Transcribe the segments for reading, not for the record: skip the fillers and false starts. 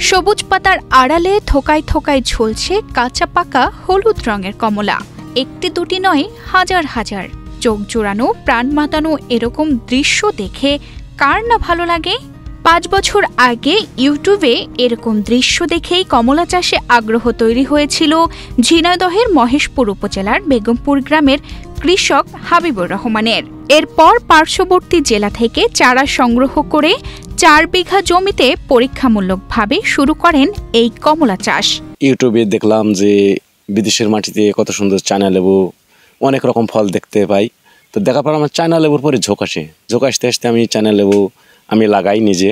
সবুজ পাতার আড়ালে থোকায় থোকায় ঝুলছে কাঁচা পাকা হলুদ রঙের কমলা। একটি দুটি নয়, হাজার হাজার। চোখ জোড়ানো, প্রাণ মাতানো এরকম দৃশ্য দেখে কার না ভালো লাগে। 5 বছর আগে ইউটিউবে এরকম দৃশ্য দেখেই কমলা চাষে আগ্রহ তৈরি হয়েছিল ঝিনাইদহের মহেশপুর উপজেলার বেগমপুর গ্রামের কৃষক হাবিবুর রহমানের। এরপর পার্শ্ববর্তী জেলা থেকে চারা সংগ্রহ করে 4 বিঘা জমিতে পরীক্ষামূলকভাবে শুরু করেন এই কমলা চাষ। ইউটিউবে দেখলাম যে বিদেশের মাটিতে কত সুন্দর চায়না লেবু, অনেক রকম ফল দেখতে পাই। তো দেখার পর আমার চায়না লেবুর পরে ঝোঁক আসতে আসতে আমি চায়না লেবু লাগাই নিজে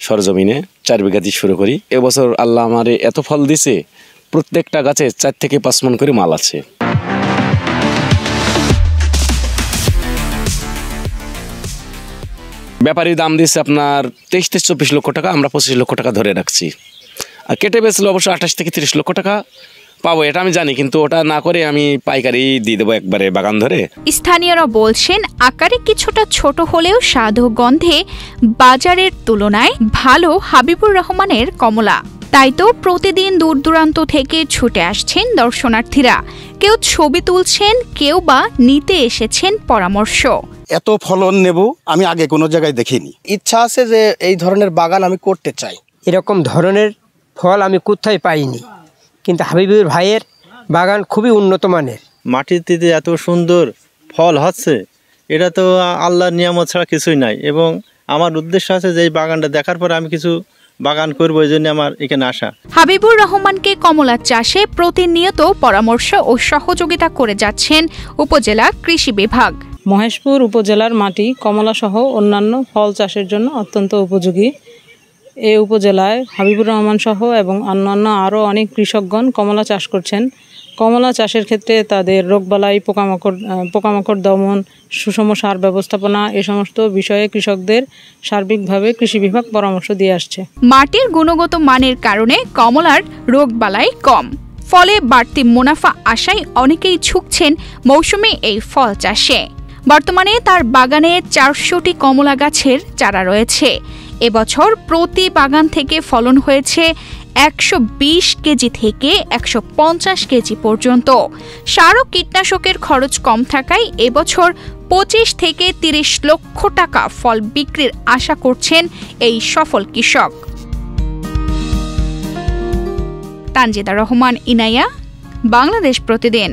সরজমিনে 4 বিঘা দিয়ে শুরু করি। এবছর আল্লাহ আমার এত ফল দিছে, প্রত্যেকটা গাছে 4 থেকে 5 মণ করে মাল আছে। ব্যাপারী দাম দিচ্ছে আপনার 23-24 লক্ষ টাকা, আমরা 25 লক্ষ টাকা ধরে রাখছি। আর কেটে বেচলে অবশ্য 28 থেকে 30 লক্ষ টাকা পাবো, এটা আমি জানি, কিন্তু ওটা না করে আমি পাইকারি দিয়ে দেবো একবারে বাগান ধরে। স্থানীয়রা বলছেন আকারে কিছুটা ছোট হলেও স্বাদ ও গন্ধে বাজারের তুলনায় ভালো হাবিবুর রহমানের কমলা। তাই তো প্রতিদিন দূর দূরান্ত থেকে ছুটে আসছেন দর্শনার্থীরা। কেউ ছবি তুলছেন, কেউ বা নিতে এসেছেন পরামর্শ। এত ফলন নেব আমি আগে কোনো জায়গায় দেখিনি। ইচ্ছা আছে যে এই ধরনের বাগান আমি করতে চাই। এরকম ধরনের ফল আমি কোথায় পাইনি, কিন্তু হাবিবুর ভাইয়ের বাগান খুবই উন্নত মানের। মাটিতে এত সুন্দর ফল হচ্ছে, এটা তো আল্লাহর নিয়ামত ছাড়া কিছুই নাই। এবং আমার উদ্দেশ্য আছে যে এই বাগানটা দেখার পর আমি কিছু বাগান করবো, এই জন্য আমার এখানে আসা। হাবিবুর রহমানকে কমলা চাষে প্রতিনিয়ত পরামর্শ ও সহযোগিতা করে যাচ্ছেন উপজেলা কৃষি বিভাগ। মহেশপুর উপজেলার মাটি কমলা সহ অন্যান্য ফল চাষের জন্য অত্যন্ত উপযোগী। এই উপজেলায় হাবিবুর রহমান সহ এবং অন্যান্য আরও অনেক কৃষকগণ কমলা চাষ করছেন। কমলা চাষের ক্ষেত্রে তাদের রোগবালাই, পোকামাকড় দমন, সুষম সার ব্যবস্থাপনা এ সমস্ত বিষয়ে কৃষকদের সার্বিকভাবে কৃষি বিভাগ পরামর্শ দিয়ে আসছে। মাটির গুণগত মানের কারণে কমলার রোগবালাই কম, ফলে বাড়তি মুনাফা আশায় অনেকেই ঝুঁকছেন মৌসুমী এই ফল চাষে। বর্তমানে তার বাগানে 400টি কমলা গাছের চারা রয়েছে। এবছর প্রতি বাগান থেকে ফলন হয়েছে 120 কেজি থেকে 150 কেজি পর্যন্ত। সার ও কীটনাশকের খরচ কম থাকায় এবছর 25 থেকে 30 লক্ষ টাকা ফল বিক্রির আশা করছেন এই সফল কৃষক। তানজিদা রহমান, ইনায়া, বাংলাদেশ প্রতিদিন।